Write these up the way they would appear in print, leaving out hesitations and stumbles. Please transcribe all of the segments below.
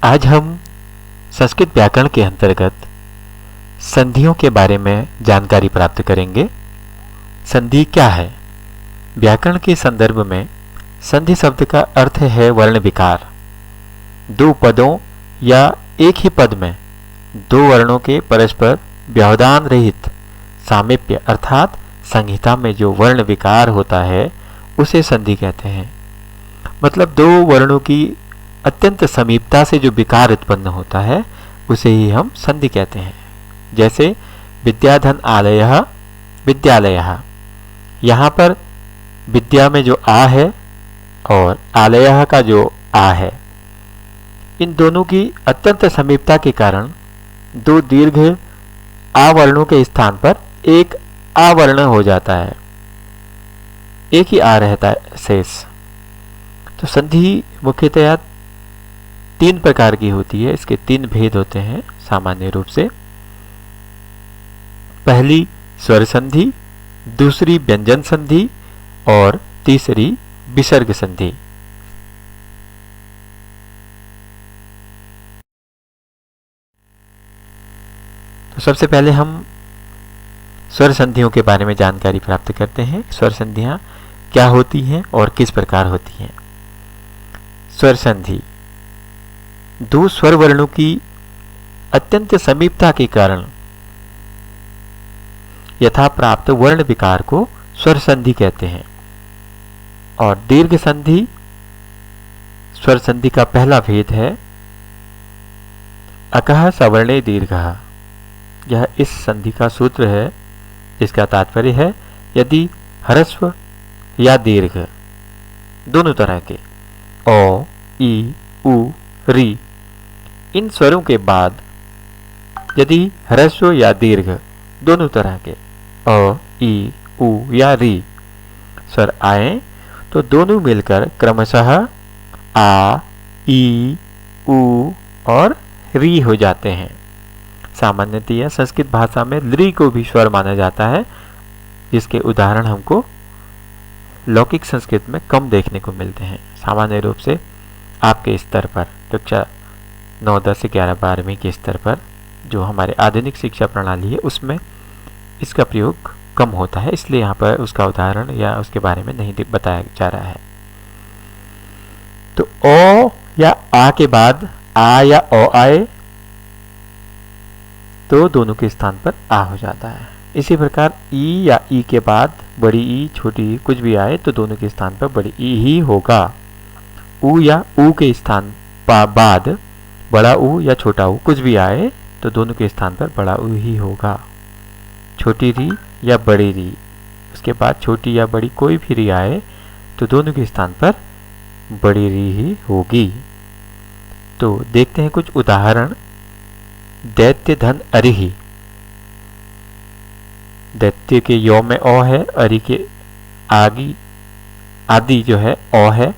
आज हम संस्कृत व्याकरण के अंतर्गत संधियों के बारे में जानकारी प्राप्त करेंगे। संधि क्या है? व्याकरण के संदर्भ में संधि शब्द का अर्थ है वर्ण विकार। दो पदों या एक ही पद में दो वर्णों के परस्पर व्यवधान रहित सामीप्य अर्थात संहिता में जो वर्ण विकार होता है उसे संधि कहते हैं। मतलब दो वर्णों की अत्यंत समीपता से जो विकार उत्पन्न होता है उसे ही हम संधि कहते हैं। जैसे विद्याधन आलयः विद्यालयः, यहाँ पर विद्या में जो आ है और आलयः का जो आ है, इन दोनों की अत्यंत समीपता के कारण दो दीर्घ आवर्णों के स्थान पर एक आवर्ण हो जाता है, एक ही आ रहता है शेष। तो संधि मुख्यतया तीन प्रकार की होती है। इसके तीन भेद होते हैं सामान्य रूप से। पहली स्वर संधि, दूसरी व्यंजन संधि और तीसरी विसर्ग संधि। तो सबसे पहले हम स्वर संधियों के बारे में जानकारी प्राप्त करते हैं। स्वर संधियां क्या होती हैं और किस प्रकार होती हैं। स्वर संधि दो स्वर वर्णों की अत्यंत समीपता के कारण यथा प्राप्त वर्ण विकार को स्वर संधि कहते हैं। और दीर्घ संधि स्वर संधि का पहला भेद है अकः सवर्णे दीर्घः। यह इस संधि का सूत्र है। इसका तात्पर्य है यदि ह्रस्व या दीर्घ दोनों तरह के ओ, ई, उ, री इन स्वरों के बाद यदि ह्रस्व या दीर्घ दोनों तरह के अ, ई, उ या री स्वर आए तो दोनों मिलकर क्रमशः आ, ई, उ और री हो जाते हैं। सामान्यतः संस्कृत भाषा में ली को भी स्वर माना जाता है, जिसके उदाहरण हमको लौकिक संस्कृत में कम देखने को मिलते हैं। सामान्य रूप से आपके स्तर पर कक्षा 9, 10, 11, 12वीं के स्तर पर जो हमारे आधुनिक शिक्षा प्रणाली है उसमें इसका प्रयोग कम होता है, इसलिए यहाँ पर उसका उदाहरण या उसके बारे में नहीं बताया जा रहा है। तो ओ या आ के बाद आ या ओ आए तो दोनों के स्थान पर आ हो जाता है। इसी प्रकार ई या ई के बाद बड़ी ई, छोटी ई कुछ भी आए तो दोनों के स्थान पर बड़ी ई ही होगा। उ या उ के स्थान बाद बड़ा उ या छोटा उ कुछ भी आए तो दोनों के स्थान पर बड़ा उ ही होगा। छोटी री या बड़ी री, उसके बाद छोटी या बड़ी कोई भी री आए तो दोनों के स्थान पर बड़ी री ही होगी। तो देखते हैं कुछ उदाहरण। दैत्य धन अरिहि, दैत्य के यो में ओ है, अरि के आदि जो है ओ है,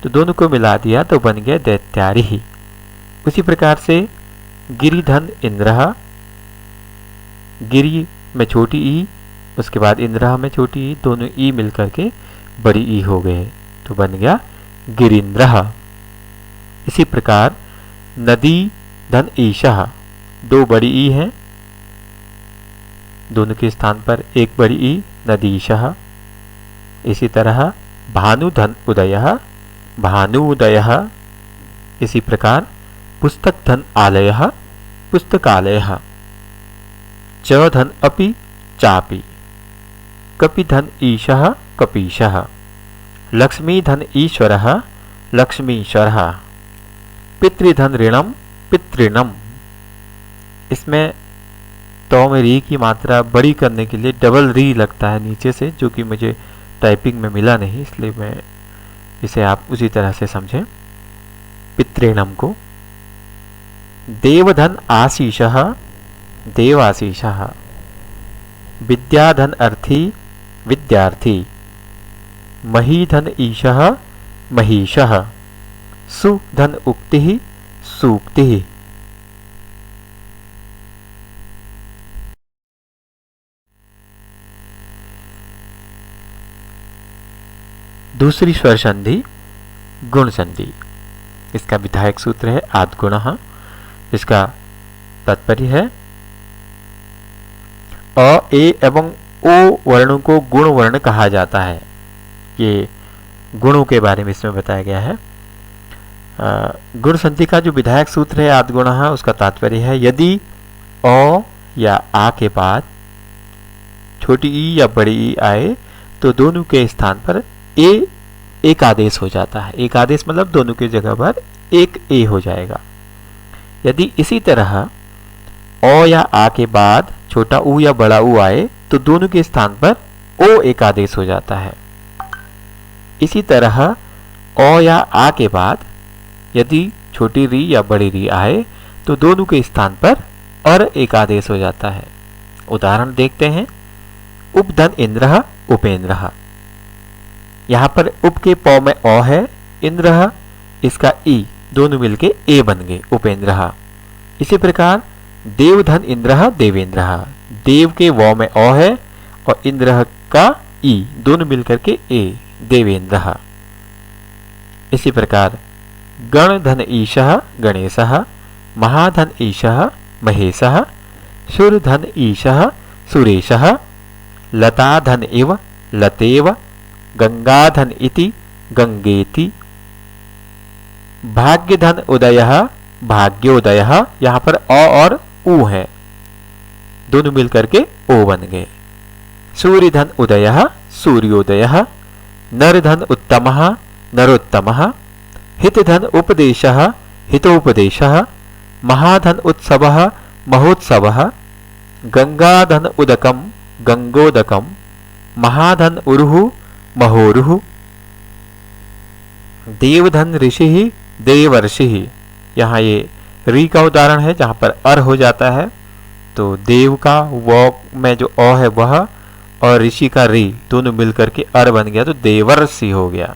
तो दोनों को मिला दिया तो बन गया दैत्यारिहि। उसी प्रकार से गिरिधन इंद्रः, गिरि में छोटी ई, उसके बाद इंद्रः में छोटी ई, दोनों ई मिलकर के बड़ी ई हो गए तो बन गया गिरीन्द्रः। इसी प्रकार नदी धन ईशः, दो बड़ी ई हैं, दोनों के स्थान पर एक बड़ी ई नदीशः। इसी तरह भानु धन उदयः, भानु उदयः। इसी प्रकार पुस्तक धन आलयः, पुस्तकालयः। च धन अपि चापि, कपि धन ईशः, कपीशः। लक्ष्मी धन ईश्वरः, लक्ष्मीश्वरः। पितृधन ऋणम, पितृणम। इसमें तो में री की मात्रा बड़ी करने के लिए डबल री लगता है नीचे से, जो कि मुझे टाइपिंग में मिला नहीं, इसलिए मैं इसे आप उसी तरह से समझें पितृणम को। देवधन आशीषः, देवाशीषः। विद्याधन अर्थी, विद्यार्थी। महीधन ईशः, महीषः। सुधन उक्तिः, सूक्तिः। दूसरी स्वर संधि गुण संधि। इसका विधायक सूत्र है आद्गुणः। इसका तात्पर्य है अ, ए एवं ओ वर्णों को गुण वर्ण कहा जाता है। ये गुणों के बारे में इसमें बताया गया है। गुण संधि का जो विधायक सूत्र है आद्गुणः, उसका तात्पर्य है यदि अ या आ के बाद छोटी ई या बड़ी ई आए तो दोनों के स्थान पर ए एक आदेश हो जाता है। एक आदेश मतलब दोनों की जगह पर एक ए हो जाएगा। यदि इसी तरह अ या आ के बाद छोटा ऊ या बड़ा ऊ आए तो दोनों के स्थान पर ओ एक आदेश हो जाता है। इसी तरह अ या आ के बाद यदि छोटी री या बड़ी री आए तो दोनों के स्थान पर और एक आदेश हो जाता है। उदाहरण देखते हैं। उपधन इंद्र उपेंद्र। यहाँ पर उप के पौ में अ है, इंद्र इसका ई, दोनों मिलके ए बन गए उपेंद्र। इसी प्रकार देवधन इंद्र देवेंद्र। देव के व में अ है और इंद्र का ई, दोनों मिलकर के ए देवेंद्र। इसी प्रकार गणधन ईशः गणेशः, महाधन ईशः महेशः, सुरधन ईशः सुरेशः, लताधन इव लतेव, गंगाधन इति गंगेति, भाग्यधन उदयः भाग्योदयः। यहाँ पर अ और ऊ है, दोनों मिलकर के ओ बन गए। सूर्यधन उदयः सूर्योदयः, नरधन उत्तमः नरोत्तमः, हितधन उपदेशः हितोपदेशः, महाधन उत्सवः महोत्सवः, गंगाधन उदकम गंगोदकम, महाधन उरुहु महोरुहु, देवधन ऋषि देवर्षि। यहाँ ये री का उदाहरण है जहाँ पर अर हो जाता है, तो देव का व में जो अ है वह और ऋषि का री दोनों मिलकर के अर बन गया तो देवर्षि हो गया।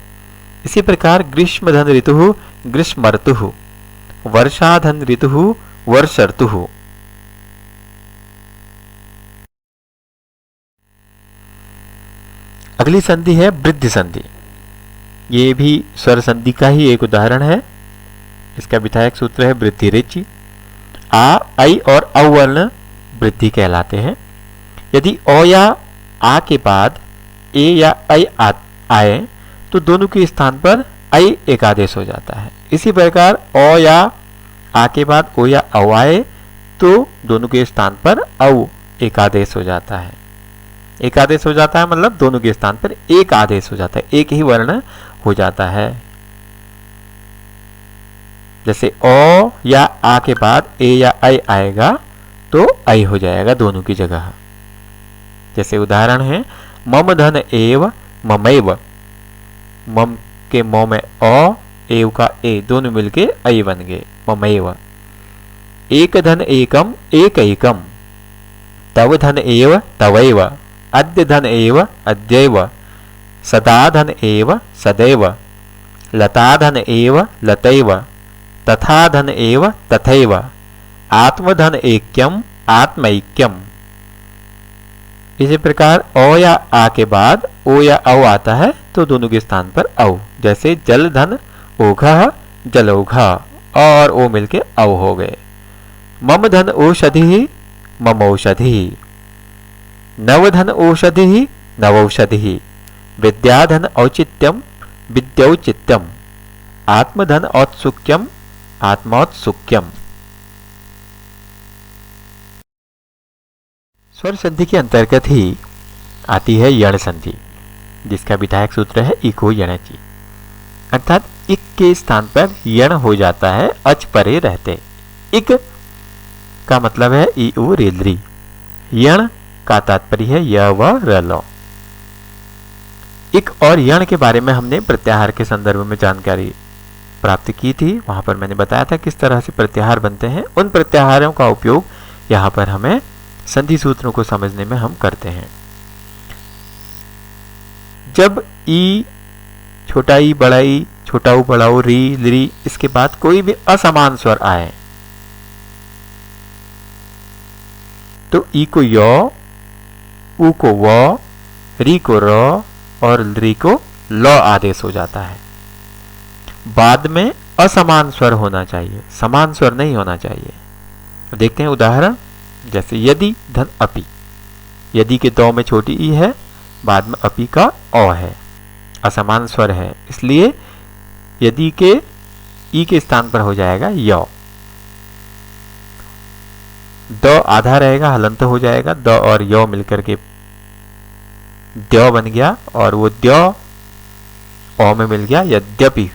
इसी प्रकार ग्रीष्मधन ऋतु ग्रीष्मर्तु, वर्षाधन ऋतु वर्षर्तु। अगली संधि है वृद्धि संधि। ये भी स्वर संधि का ही एक उदाहरण है। इसका विधायक सूत्र है वृद्धि रिचि। आ, ऐ और औ वर्ण वृद्धि कहलाते हैं। यदि अ या आ के बाद ए या ऐ आए तो दोनों के स्थान पर ऐ एक आदेश हो जाता है। इसी प्रकार अ या आ के बाद ओ या औ आए तो दोनों के स्थान पर औ एक आदेश हो जाता है। एक आदेश हो जाता है मतलब दोनों के स्थान पर एक आदेश हो जाता है, एक ही वर्ण हो जाता है। जैसे अ या आ के बाद ए या ऐ आएगा तो ऐ हो जाएगा दोनों की जगह। जैसे उदाहरण है मम धन एव ममैव, मम के म में अ, एव का ए, दोनों मिलके ऐ बन गए ममैव। एक धन एकम एकैकम, तव धन एव तवैव, अद्य धन एव अद्यैव, सदा धन एव सदैव, लता धन एव लतैव, तथा धन एव तथैव, आत्मधन ऐक्यम आत्मैक्यम। इसी प्रकार अ या आ के बाद ओ या औ आता है तो दोनों के स्थान पर औ। जैसे जल धन ओघः जलौघः, और ओ मिलके औ हो गए। मम धन औषधि ममौषधि, नवधन औषधि नवौषधि, विद्याधन औचित्यम विद्यौचित्यम, आत्मधन औत्सुक्यम आत्मौत्सुक्यम। स्वर संधि के अंतर्गत ही आती है यण संधि, जिसका विधायक सूत्र है इको यणचि, अर्थात इक के स्थान पर यण हो जाता है, अच परे रहते। इक का मतलब है ई उ रेलरी, यण का तात्पर्य है य व र ल। इक और यण के बारे में हमने प्रत्याहार के संदर्भ में जानकारी प्राप्त की थी। वहां पर मैंने बताया था किस तरह से प्रत्याहार बनते हैं। उन प्रत्याहारों का उपयोग यहाँ पर हमें संधि सूत्रों को समझने में हम करते हैं। जब ई, छोटा ई बड़ा ई, छोटा ऊ बड़ा ऊ, री ली, इसके बाद कोई भी असमान स्वर आए तो ई को य, ऊ को व, री को र और री को ल आदेश हो जाता है। बाद में असमान स्वर होना चाहिए, समान स्वर नहीं होना चाहिए। तो देखते हैं उदाहरण, जैसे यदि धन अपि। यदि के दो में छोटी ई है, बाद में अपि का अ है, असमान स्वर है, इसलिए यदि के ई के स्थान पर हो जाएगा य। द आधा रहेगा, हलंत हो जाएगा, द और य मिलकर के द्य बन गया, और वो द्य अ में मिल गया यद्यपि।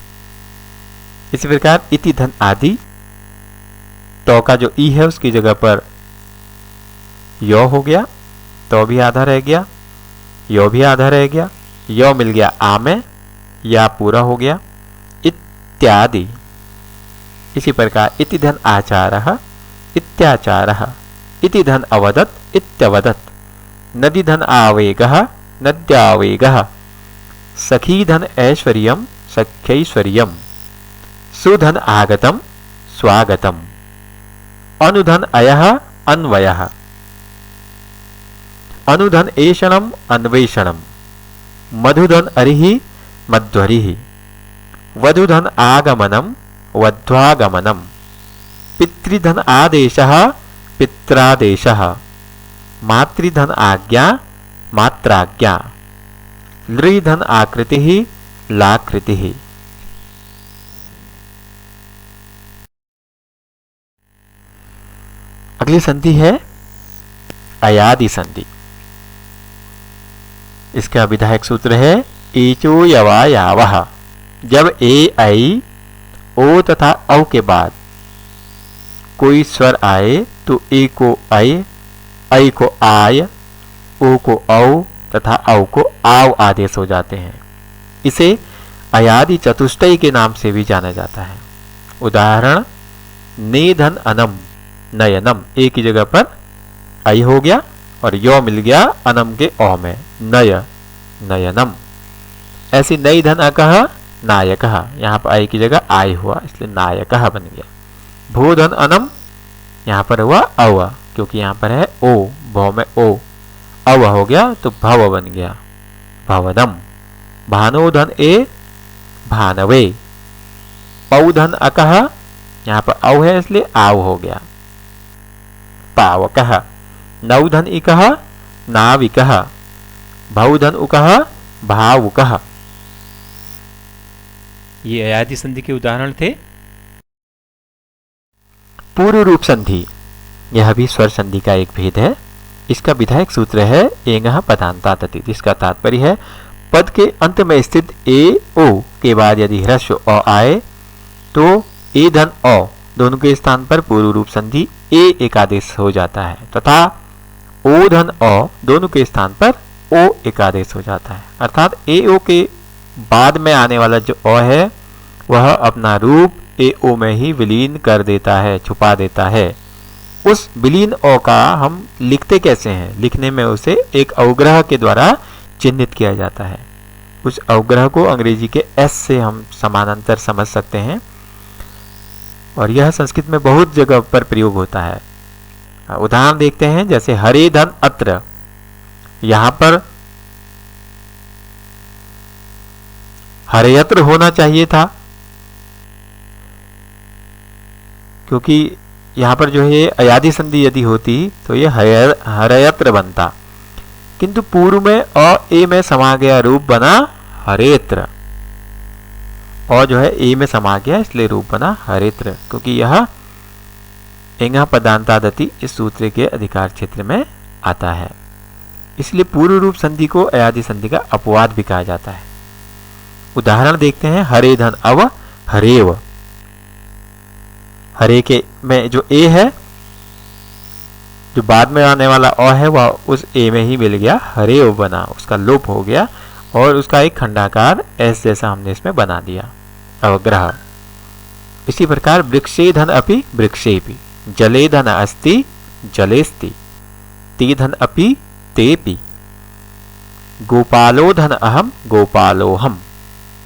इसी प्रकार इति धन आदि, तो का जो ई है उसकी जगह पर यो हो गया, तो भी आधा रह गया, यो भी आधा रह गया, यो मिल गया आ में, या पूरा हो गया, इत्यादि। इसी प्रकार इति धन आचारः इत्याचारः, इति धन अवदत् इत्यवदत्, नदी धन आवेगः नद्यावेगः, सखी धन ऐश्वर्यं सख्यैश्वर्यं, सुधन आगतम स्वागतम, अनुधन अयः अन्वयः, अनुधन एषणम अन्वेषणम, मधुधन अरिहि मध्वरिः, वधुधन आगमनम वध्वागमनम, पितृधन आदेशः पित्रादेशः, मातृधन आज्ञा मात्राज्ञा, लृधन आकृतिः लाकृतिः। अगली संधि है अयादि संधि। इसका विधायक सूत्र है एचो यवा यावः। जब ए आई ओ तथा औ के बाद कोई स्वर आए तो ए को ऐ को आय, ओ को औ तथा औ को आव आदेश हो जाते हैं। इसे अयादि चतुष्टयी के नाम से भी जाना जाता है। उदाहरण, नेधन अनम नयनम, ए की जगह पर आई हो गया और यो मिल गया अनम के ओ में, नय नयनम। ऐसी नई धन अकह नायकः, यहाँ पर आई की जगह आई हुआ इसलिए नायकः बन गया। भूधन अनम, यहाँ पर हुआ अव, क्योंकि यहाँ पर है ओ, भौ में ओ, अव हो गया तो भव बन गया भवदम। भानोधन ए भानवे, पौधन अकह, यहाँ पर औ है इसलिए आव हो गया पावकः। नौधन इकः नाविकः, भौधन उकः भावुकः। ये अयादि संधि के उदाहरण थे। पूर्व रूप संधि, यह भी स्वर संधि का एक भेद है। इसका विधायक सूत्र है एंगः पदान्तातति, जिसका तात्पर्य है पद के अंत में स्थित ए ओ के बाद यदि ह्रस्व अ आए तो ए धन अ दोनों के स्थान पर पूर्व रूप संधि ए एक आदेश हो जाता है, तथा ओ धन अ दोनों के स्थान पर ओ एक आदेश हो जाता है। अर्थात ए ओ के बाद में आने वाला जो अ है वह अपना रूप ए ओ में ही विलीन कर देता है, छुपा देता है। उस विलीन अ का हम लिखते कैसे हैं? लिखने में उसे एक अवग्रह के द्वारा चिन्हित किया जाता है। उस अवग्रह को अंग्रेजी के एस से हम समानांतर समझ सकते हैं, और यह संस्कृत में बहुत जगह पर प्रयोग होता है। उदाहरण देखते हैं, जैसे हरे धन अत्र, यहां पर हरेयत्र होना चाहिए था, क्योंकि यहां पर जो है अयादि संधि यदि होती तो यह हरेयत्र बनता, किंतु पूर्व में अ ए में समा गया, रूप बना हरेत्र, और जो है ए में समा गया इसलिए रूप बना हरेत्र, क्योंकि यह एंगः पदान्तादति इस सूत्र के अधिकार क्षेत्र में आता है। इसलिए पूर्व रूप संधि को अयादि संधि का अपवाद भी कहा जाता है। उदाहरण देखते हैं, हरे धन अव हरेव। हरे के में जो ए है, जो बाद में आने वाला अ है, वह उस ए में ही मिल गया, हरेव बना, उसका लोप हो गया और उसका एक खंडाकार एस जैसा हमने इसमें बना दिया, अवग्रह। इसी प्रकार वृक्षे धन अपि वृक्षेपि, जले धन अस्ति जलेस्ति, ते धन अपि तेपि, गोपालो धन अहम गोपालोहम,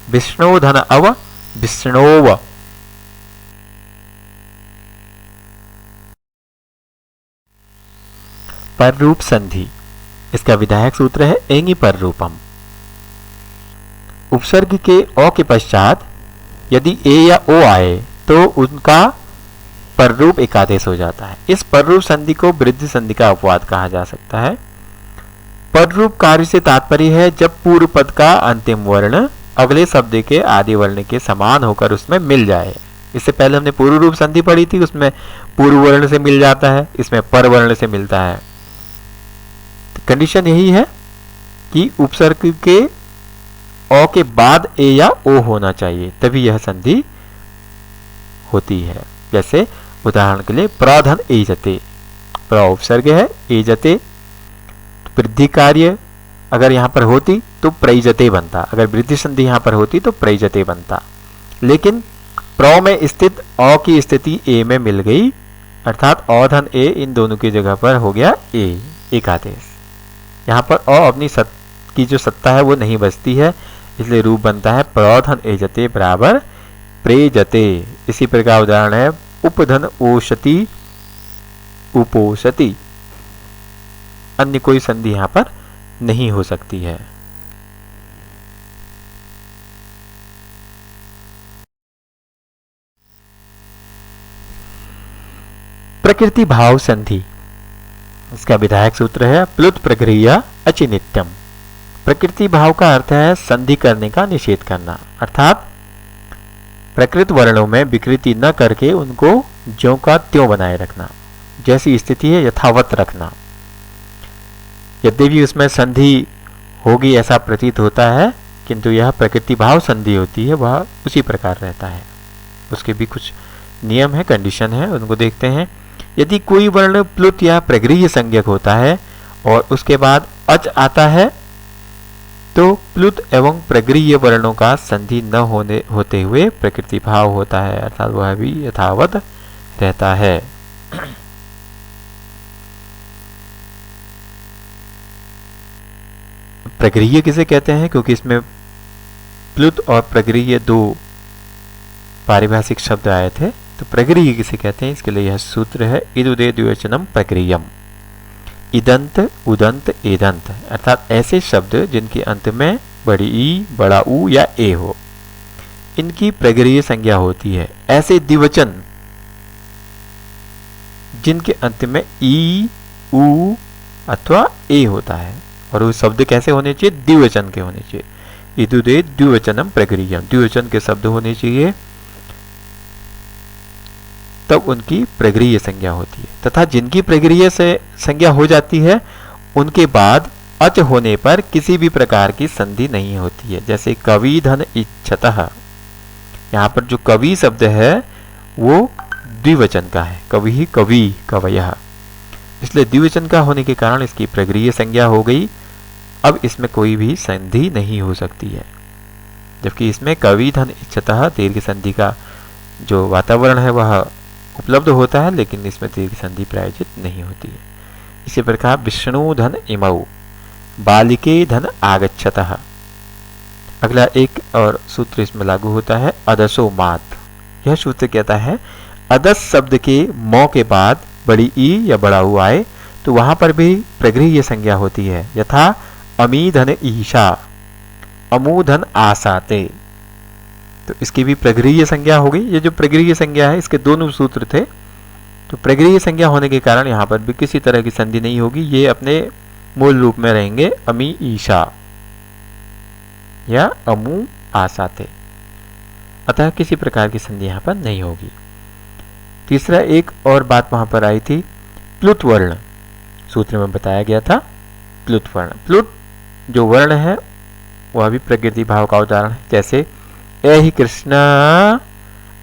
विष्णु धन अव विष्णोव। पर रूप संधि, इसका विधायक सूत्र है एंगि पर रूपम। उपसर्ग के अ के पश्चात यदि ए या ओ आए तो उनका पररूप एकादेश हो जाता है। इस पररूप संधि को वृद्धि संधि का अपवाद कहा जा सकता है। पररूप कार्य से तात्पर्य है जब पूर्व पद का अंतिम वर्ण अगले शब्द के आदि वर्ण के समान होकर उसमें मिल जाए। इससे पहले हमने पूर्व रूप संधि पढ़ी थी, उसमें पूर्व वर्ण से मिल जाता है, इसमें पर वर्ण से मिलता है। तो कंडीशन यही है कि उपसर्ग के अ के बाद ए या ओ होना चाहिए, तभी यह संधि होती है। जैसे उदाहरण के लिए प्रधन एजते, प्र उपसर्ग है, एजते वृद्धि कार्य अगर यहां पर होती तो प्रैजते बनता, अगर वृद्धि संधि यहां पर होती तो प्रैजते बनता, लेकिन प्र में स्थित अ की स्थिति ए में मिल गई, अर्थात अधन ए इन दोनों की जगह पर हो गया ए, एक आदेश। यहां पर अ अपनी की जो सत्ता है वो नहीं बचती है, इसलिए रूप बनता है प्रधन एजते बराबर प्रेजते। इसी प्रकार उदाहरण है उपधन ओषति उपोषति, अन्य कोई संधि यहां पर नहीं हो सकती है। प्रकृति भाव संधि, इसका विधायक सूत्र है प्लुत प्रक्रिया अचिनित्यम। प्रकृति भाव का अर्थ है संधि करने का निषेध करना, अर्थात प्रकृत वर्णों में विकृति न करके उनको ज्यों का त्यों बनाए रखना, जैसी स्थिति है यथावत रखना। यद्यपि उसमें संधि होगी ऐसा प्रतीत होता है, किंतु यह प्रकृति भाव संधि होती है, वह उसी प्रकार रहता है। उसके भी कुछ नियम है, कंडीशन है, उनको देखते हैं। यदि कोई वर्ण प्लुत या प्रगृह्य संज्ञक होता है और उसके बाद अच आता है तो प्लुत एवं प्रगृह्य वर्णों का संधि न होते हुए प्रकृति भाव होता है, अर्थात वह भी यथावत रहता है। प्रगृह्य किसे कहते हैं? क्योंकि इसमें प्लुत और प्रगृह्य दो पारिभाषिक शब्द आए थे, तो प्रगृह्य किसे कहते हैं इसके लिए यह सूत्र है इदुदे द्विवचनम प्रगृह्यम। इदंत उदंत एदंत, अर्थात ऐसे शब्द जिनके अंत में बड़ी ई, बड़ा ऊ या ए हो, इनकी प्रगृह्य संज्ञा होती है। ऐसे द्विवचन जिनके अंत में ई, ऊ अथवा ए होता है, और वो शब्द कैसे होने चाहिए? द्विवचन के होने चाहिए। इदुदे द्विवचनम प्रगृह्यम, द्विवचन के शब्द होने चाहिए, तब उनकी प्रगृह्य संज्ञा होती है। तथा जिनकी प्रगृह्य से संज्ञा हो जाती है उनके बाद अच होने पर किसी भी प्रकार की संधि नहीं होती है। जैसे कवि धन इच्छतः, यहाँ पर जो कवि शब्द है वो द्विवचन का है, कवि ही कवि कवयः, इसलिए द्विवचन का होने के कारण इसकी प्रगृह्य संज्ञा हो गई। अब इसमें कोई भी संधि नहीं हो सकती है, जबकि इसमें कवि धन इच्छतः दीर्घ संधि का जो वातावरण है वह उपलब्ध होता है, लेकिन इसमें दीर्घ संधि प्रायोजित नहीं होती है। इसी प्रकार विष्णु धन इमौ, बालिके धन आगच्छतः। अगला एक और सूत्र इसमें लागू होता है अदसो मात। यह सूत्र कहता है अदस शब्द के मौ के बाद बड़ी ई या बड़ा ऊ आए तो वहां पर भी प्रगृह्य संज्ञा होती है। यथा अमी धन ईशा, अमू धन आसाते, तो इसकी भी प्रगृह्य संज्ञा हो गई। ये जो प्रगृह्य संज्ञा है इसके दोनों सूत्र थे, तो प्रगृह्य संज्ञा होने के कारण यहाँ पर भी किसी तरह की संधि नहीं होगी, ये अपने मूल रूप में रहेंगे अमी ईशा या अमू आसाते, अतः किसी प्रकार की संधि यहाँ पर नहीं होगी। तीसरा एक और बात वहां पर आई थी, प्लुत वर्ण, सूत्र में बताया गया था प्लुत वर्ण। प्लुत जो वर्ण है वह भी प्रकृति भाव का उदाहरण है। जैसे ए ही कृष्ण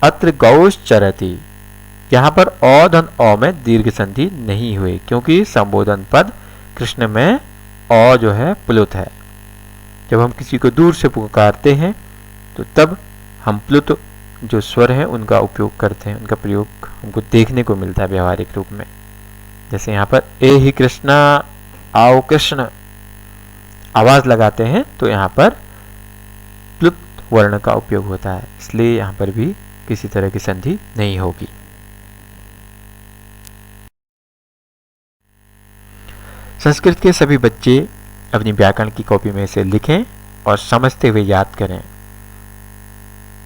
अत्र गौश्चरति, यहाँ पर अ धन अ में दीर्घ संधि नहीं हुई, क्योंकि संबोधन पद कृष्ण में अ जो है प्लुत है। जब हम किसी को दूर से पुकारते हैं तो तब हम प्लुत जो स्वर हैं उनका उपयोग करते हैं, उनका प्रयोग हमको देखने को मिलता है व्यवहारिक रूप में। जैसे यहाँ पर ए ही कृष्ण आओ कृष्ण, आवाज लगाते हैं तो यहाँ पर प्लुत वर्ण का उपयोग होता है, इसलिए यहाँ पर भी किसी तरह की संधि नहीं होगी। संस्कृत के सभी बच्चे अपनी व्याकरण की कॉपी में इसे लिखें और समझते हुए याद करें।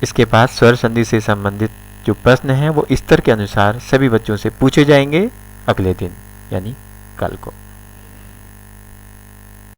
इसके बाद स्वर संधि से संबंधित जो प्रश्न हैं वो स्तर के अनुसार सभी बच्चों से पूछे जाएंगे अगले दिन यानी कल को।